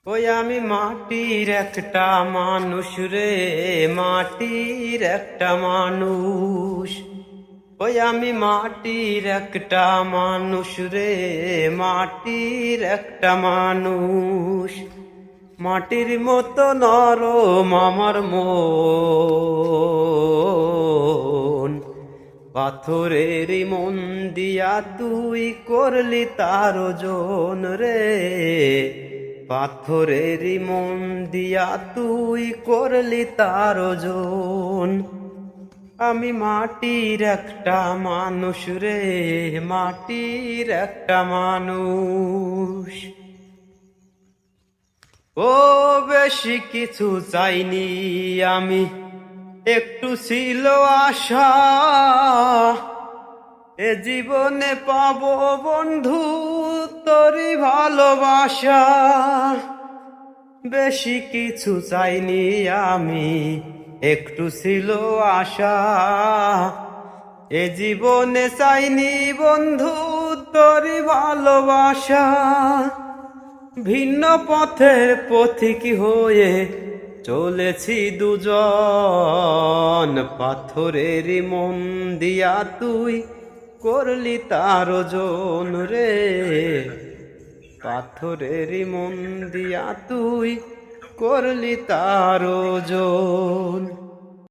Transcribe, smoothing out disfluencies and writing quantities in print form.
ওই আমি মাটির একটা মানুষ রে, মাটির একটা মানুষ। ওই আমি মাটির একটা মানুষ রে, মাটির একটা মানুষ। মাটির মতো নরম আমার মন, পাথরের মন দিয়া তুই করলি তার ওজন রে। পাথরের মন দিয়া তুই করলি তার ওজন। আমি মাটির একটা মানুষ রে, মাটির একটা মানুষ। ও বেশি কিছু চাইনি আমি, একটু ছিল আশা, এ জীবনে পাবো বন্ধু তোরই ভালোবাসা। বেশি কিছু চাইনি আমি, একটু ছিল আশা, এ জীবনে চাইনি বন্ধু তোরই ভালোবাসা। ভিন্ন পথের পথিক হয়ে চলেছি দুজন, পাথরের মন দিয়া তুই করলি তার ওজন রে। পাথরের মন দিয়া তুই করলি তার ওজন।